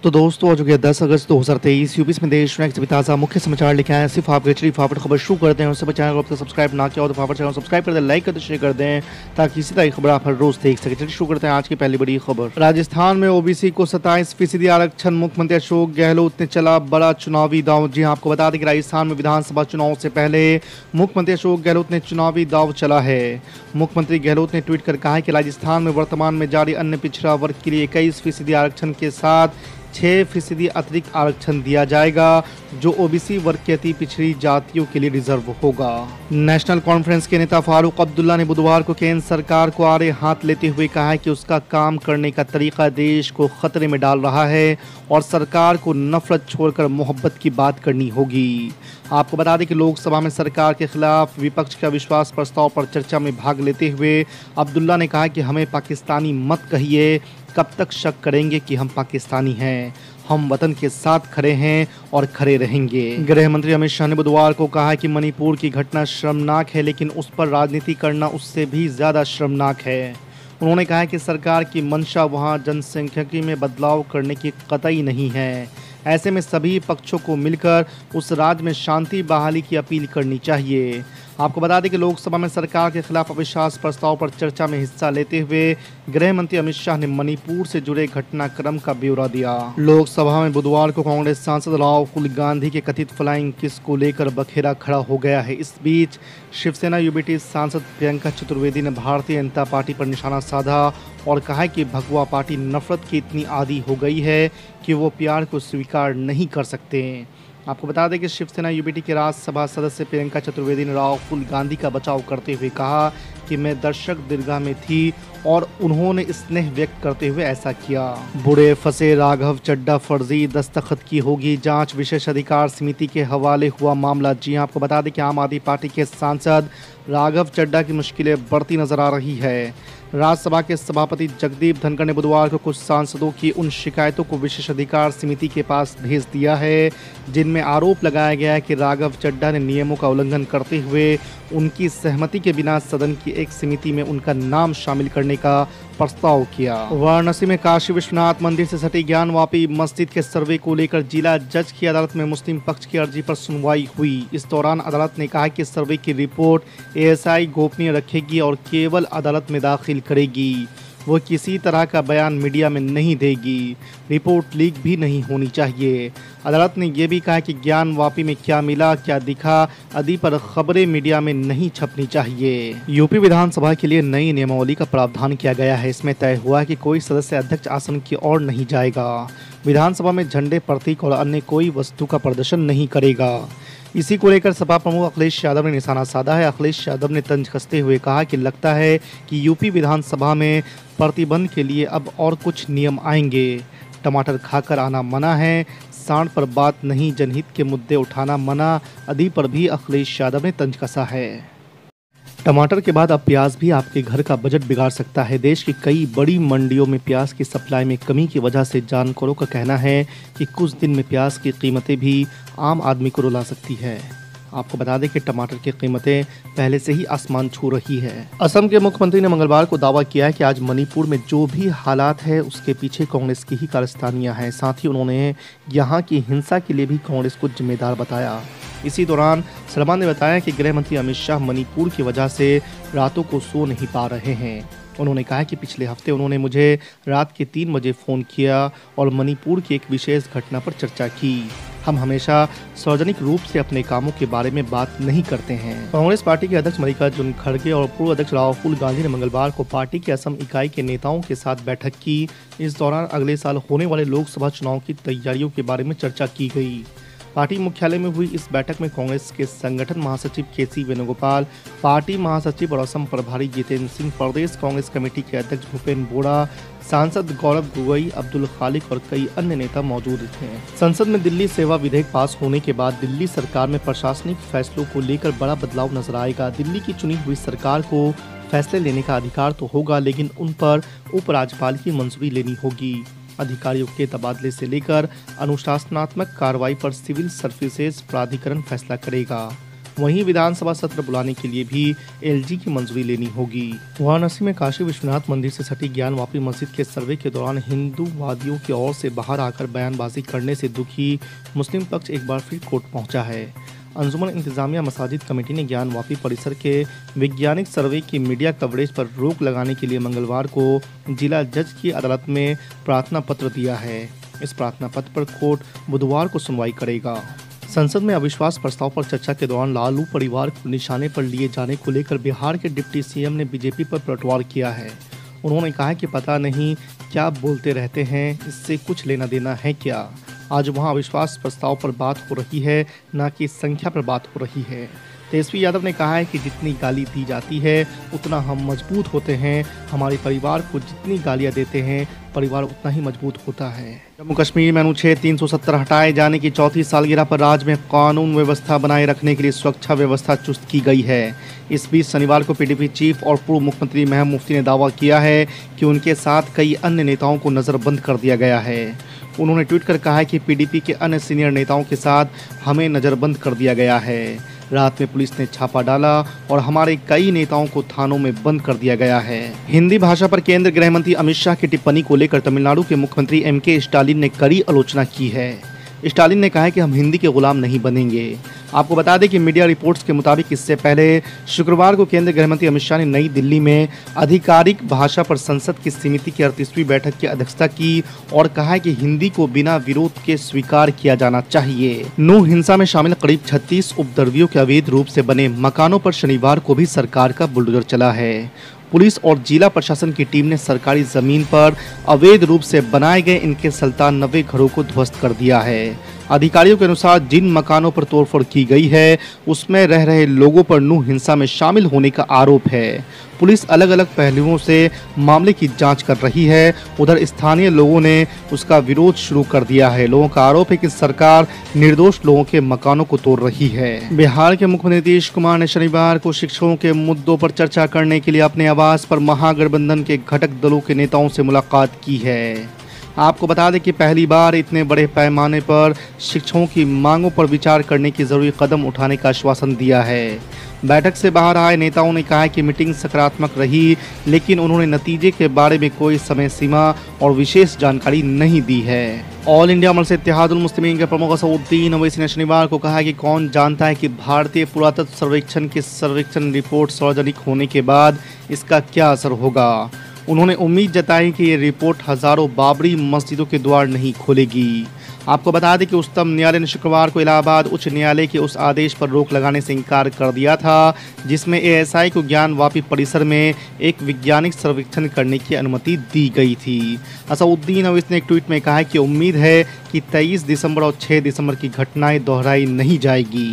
तो दोस्तों आज हो गया 10 अगस्त 2023 यूपी में देश में ताज़ा मुख्य समाचार लिखे हैं। सिर्फ आप फटाफट खबर शुरू करते हैं। उससे बच्चे चैनल को सब्सक्राइब ना किया हो तो फटाफट चैनल सब्सक्राइब कर दें, लाइक कर दें, शेयर कर दें ताकि इसी तरह की खबर आप हर रोज देख सकें। चलिए शुरू करते हैं आज की पहली बड़ी खबर। राजस्थान में ओबीसी को 27% आरक्षण, मुख्यमंत्री अशोक गहलोत ने चला बड़ा चुनावी दांव। जी हाँ, आपको बता दें कि राजस्थान में विधानसभा चुनाव से पहले मुख्यमंत्री अशोक गहलोत ने चुनावी दांव चला है। मुख्यमंत्री गहलोत ने ट्वीट कर कहा है कि राजस्थान में वर्तमान में जारी अन्य पिछड़ा वर्ग के लिए 21% आरक्षण के साथ 6% अतिरिक्त आरक्षण दिया जाएगा, जो ओबीसी वर्ग की अति पिछड़ी जातियों के लिए रिजर्व होगा। नेशनल कॉन्फ्रेंस के नेता फारूक अब्दुल्ला ने बुधवार को केंद्र सरकार को आड़े हाथ लेते हुए कहा है कि उसका काम करने का तरीका देश को खतरे में डाल रहा है और सरकार को नफरत छोड़कर मोहब्बत की बात करनी होगी। आपको बता दें कि लोकसभा में सरकार के खिलाफ विपक्ष का विश्वास प्रस्ताव पर चर्चा में भाग लेते हुए अब्दुल्ला ने कहा कि हमें पाकिस्तानी मत कहिए, कब तक शक करेंगे कि हम पाकिस्तानी हैं। हम वतन के साथ खड़े हैं और खड़े रहेंगे। गृह मंत्री अमित शाह ने बुधवार को कहा कि मणिपुर की घटना शर्मनाक है, लेकिन उस पर राजनीति करना उससे भी ज्यादा शर्मनाक है। उन्होंने कहा कि सरकार की मंशा वहां जनसंख्यिकी में बदलाव करने की कतई नहीं है। ऐसे में सभी पक्षों को मिलकर उस राज्य में शांति बहाली की अपील करनी चाहिए। आपको बता दें कि लोकसभा में सरकार के खिलाफ अविश्वास प्रस्ताव पर चर्चा में हिस्सा लेते हुए गृह मंत्री अमित शाह ने मणिपुर से जुड़े घटनाक्रम का ब्यौरा दिया। लोकसभा में बुधवार को कांग्रेस सांसद राहुल गांधी के कथित फ्लाइंग किस को लेकर बखेड़ा खड़ा हो गया है। इस बीच शिवसेना यूबीटी सांसद प्रियंका चतुर्वेदी ने भारतीय जनता पार्टी पर निशाना साधा और कहा कि भगवा पार्टी नफरत की इतनी आदी हो गई है कि वो प्यार को स्वीकार नहीं कर सकते। आपको बता दें कि शिवसेना यूबीटी के राज्यसभा सदस्य प्रियंका चतुर्वेदी ने राहुल गांधी का बचाव करते हुए कहा कि मैं दर्शक दीर्घा में थी और उन्होंने स्नेह व्यक्त करते हुए ऐसा किया। बुरे फंसे राघव चड्ढा फर्जी दस्तखत की होगी जांच, विशेष अधिकार समिति के हवाले हुआ मामला। जी हां, आपको बता दें कि आम आदमी पार्टी के सांसद राघव चड्ढा की मुश्किलें बढ़ती नजर आ रही है। राज्यसभा के सभापति जगदीप धनखड़ ने बुधवार को कुछ सांसदों की उन शिकायतों को विशेष अधिकार समिति के पास भेज दिया है जिनमें आरोप लगाया गया है कि राघव चड्ढा ने नियमों का उल्लंघन करते हुए उनकी सहमति के बिना सदन की एक समिति में उनका नाम शामिल करने का प्रस्ताव किया। वाराणसी में काशी विश्वनाथ मंदिर से सटी ज्ञानवापी मस्जिद के सर्वे को लेकर जिला जज की अदालत में मुस्लिम पक्ष की अर्जी पर सुनवाई हुई। इस दौरान अदालत ने कहा कि सर्वे की रिपोर्ट एएसआई गोपनीय रखेगी और केवल अदालत में दाखिल करेगी। वो किसी तरह का बयान मीडिया में नहीं देगी। रिपोर्ट लीक भी नहीं होनी चाहिए। अदालत ने यह भी कहा कि ज्ञानवापी में क्या मिला क्या दिखा आदि पर खबरें मीडिया में नहीं छपनी चाहिए। यूपी विधानसभा के लिए नई नियमावली का प्रावधान किया गया है। इसमें तय हुआ कि कोई सदस्य अध्यक्ष आसन की ओर नहीं जाएगा, विधानसभा में झंडे, प्रतीक और अन्य कोई वस्तु का प्रदर्शन नहीं करेगा। इसी को लेकर सपा प्रमुख अखिलेश यादव ने निशाना साधा है। अखिलेश यादव ने तंज कसते हुए कहा कि लगता है कि यूपी विधानसभा में प्रतिबंध के लिए अब और कुछ नियम आएंगे। टमाटर खाकर आना मना है, सांड पर बात नहीं, जनहित के मुद्दे उठाना मना आदि पर भी अखिलेश यादव ने तंज कसा है। टमाटर के बाद अब प्याज भी आपके घर का बजट बिगाड़ सकता है। देश की कई बड़ी मंडियों में प्याज की सप्लाई में कमी की वजह से जानकारों का कहना है कि कुछ दिन में प्याज की कीमतें भी आम आदमी को रुला सकती है। आपको बता दें कि टमाटर की कीमतें पहले से ही आसमान छू रही है। असम के मुख्यमंत्री ने मंगलवार को दावा किया है कि आज मणिपुर में जो भी हालात है उसके पीछे कांग्रेस की ही कारस्तानियां हैं। साथ ही उन्होंने यहां की हिंसा के लिए भी कांग्रेस को जिम्मेदार बताया। इसी दौरान सलमा ने बताया कि गृह मंत्री अमित शाह मणिपुर की वजह से रातों को सो नहीं पा रहे हैं। उन्होंने कहा कि पिछले हफ्ते उन्होंने मुझे रात के 3 बजे फ़ोन किया और मणिपुर की एक विशेष घटना पर चर्चा की। हम हमेशा सार्वजनिक रूप से अपने कामों के बारे में बात नहीं करते हैं। कांग्रेस पार्टी के अध्यक्ष मल्लिकार्जुन खड़गे और पूर्व अध्यक्ष राहुल गांधी ने मंगलवार को पार्टी की असम इकाई के नेताओं के साथ बैठक की। इस दौरान अगले साल होने वाले लोकसभा चुनाव की तैयारियों के बारे में चर्चा की गई। पार्टी मुख्यालय में हुई इस बैठक में कांग्रेस के संगठन महासचिव केसी वेणुगोपाल, पार्टी महासचिव और असम प्रभारी जितेंद्र सिंह, प्रदेश कांग्रेस कमेटी के अध्यक्ष भूपेन्द्र बोरा, सांसद गौरव गोगोई, अब्दुल खालिक और कई अन्य नेता मौजूद थे। संसद में दिल्ली सेवा विधेयक पास होने के बाद दिल्ली सरकार में प्रशासनिक फैसलों को लेकर बड़ा बदलाव नजर आएगा। दिल्ली की चुनी हुई सरकार को फैसले लेने का अधिकार तो होगा, लेकिन उन पर उपराज्यपाल की मंजूरी लेनी होगी। अधिकारियों के तबादले से लेकर अनुशासनात्मक कार्रवाई पर सिविल सर्विसेज प्राधिकरण फैसला करेगा। वहीं विधानसभा सत्र बुलाने के लिए भी एलजी की मंजूरी लेनी होगी। वाराणसी में काशी विश्वनाथ मंदिर से सटी ज्ञानवापी मस्जिद के सर्वे के दौरान हिंदूवादियों की ओर से बाहर आकर बयानबाजी करने से दुखी मुस्लिम पक्ष एक बार फिर कोर्ट पहुंचा है। अंजुमन इंतजामिया मसाजिद कमेटी ने ज्ञानवापी परिसर के वैज्ञानिक सर्वे की मीडिया कवरेज पर रोक लगाने के लिए मंगलवार को जिला जज की अदालत में प्रार्थना पत्र दिया है। इस प्रार्थना पत्र पर कोर्ट बुधवार को सुनवाई करेगा। संसद में अविश्वास प्रस्ताव पर चर्चा के दौरान लालू परिवार को निशाने पर लिए जाने को लेकर बिहार के डिप्टी सीएम ने बीजेपी पर पलटवार किया है। उन्होंने कहा कि पता नहीं क्या बोलते रहते हैं, इससे कुछ लेना देना है क्या। आज वहां अविश्वास प्रस्ताव पर बात हो रही है, न कि संख्या पर बात हो रही है। तेजस्वी यादव ने कहा है कि जितनी गाली दी जाती है उतना हम मजबूत होते हैं। हमारे परिवार को जितनी गालियां देते हैं परिवार उतना ही मजबूत होता है। जम्मू कश्मीर में अनुच्छेद 370 हटाए जाने की चौथी सालगिरह पर राज्य में कानून व्यवस्था बनाए रखने के लिए सुरक्षा व्यवस्था चुस्त की गई है। इस बीच शनिवार को पीडीपी चीफ और पूर्व मुख्यमंत्री महबूब मुफ्ती ने दावा किया है कि उनके साथ कई अन्य नेताओं को नज़रबंद कर दिया गया है। उन्होंने ट्वीट कर कहा है कि पीडीपी के अन्य सीनियर नेताओं के साथ हमें नज़रबंद कर दिया गया है। रात में पुलिस ने छापा डाला और हमारे कई नेताओं को थानों में बंद कर दिया गया है। हिंदी भाषा पर केंद्रीय गृह मंत्री अमित शाह की टिप्पणी को लेकर तमिलनाडु के मुख्यमंत्री एमके स्टालिन ने कड़ी आलोचना की है। स्टालिन ने कहा है कि हम हिंदी के गुलाम नहीं बनेंगे। आपको बता दें कि मीडिया रिपोर्ट्स के मुताबिक इससे पहले शुक्रवार को केंद्रीय गृह मंत्री अमित शाह ने नई दिल्ली में आधिकारिक भाषा पर संसद की समिति की 38वीं बैठक की अध्यक्षता की और कहा है कि हिंदी को बिना विरोध के स्वीकार किया जाना चाहिए। नूह हिंसा में शामिल करीब 36 उपद्रवियों के अवैध रूप से बने मकानों पर शनिवार को भी सरकार का बुलडोजर चला है। पुलिस और जिला प्रशासन की टीम ने सरकारी जमीन पर अवैध रूप से बनाए गए इनके 97 घरों को ध्वस्त कर दिया है। अधिकारियों के अनुसार जिन मकानों पर तोड़फोड़ की गई है उसमें रह रहे लोगों पर नूह हिंसा में शामिल होने का आरोप है। पुलिस अलग अलग पहलुओं से मामले की जांच कर रही है। उधर स्थानीय लोगों ने उसका विरोध शुरू कर दिया है। लोगों का आरोप है कि सरकार निर्दोष लोगों के मकानों को तोड़ रही है। बिहार के मुख्यमंत्री नीतीश कुमार ने शनिवार को शिक्षकों के मुद्दों पर चर्चा करने के लिए अपने आवास पर महागठबंधन के घटक दलों के नेताओं से मुलाकात की है। आपको बता दें कि पहली बार इतने बड़े पैमाने पर शिक्षकों की मांगों पर विचार करने की जरूरी कदम उठाने का आश्वासन दिया है। बैठक से बाहर आए नेताओं ने कहा कि मीटिंग सकारात्मक रही, लेकिन उन्होंने नतीजे के बारे में कोई समय सीमा और विशेष जानकारी नहीं दी है। ऑल इंडिया मजलिस इत्तेहादुल मुस्लिमीन के प्रमुख असदुद्दीन ओवैसी ने शनिवार को कहा कि कौन जानता है कि भारतीय पुरातत्व सर्वेक्षण की सर्वेक्षण रिपोर्ट सार्वजनिक होने के बाद इसका क्या असर होगा। उन्होंने उम्मीद जताई कि ये रिपोर्ट हजारों बाबरी मस्जिदों के द्वार नहीं खोलेगी। आपको बता दें कि उच्चतम न्यायालय ने शुक्रवार को इलाहाबाद उच्च न्यायालय के उस आदेश पर रोक लगाने से इंकार कर दिया था जिसमें एएसआई को ज्ञानवापी परिसर में एक वैज्ञानिक सर्वेक्षण करने की अनुमति दी गई थी। असदुद्दीन ओवैसी ने एक ट्वीट में कहा कि उम्मीद है कि 23 दिसंबर और 6 दिसंबर की घटनाएं दोहराई नहीं जाएगी।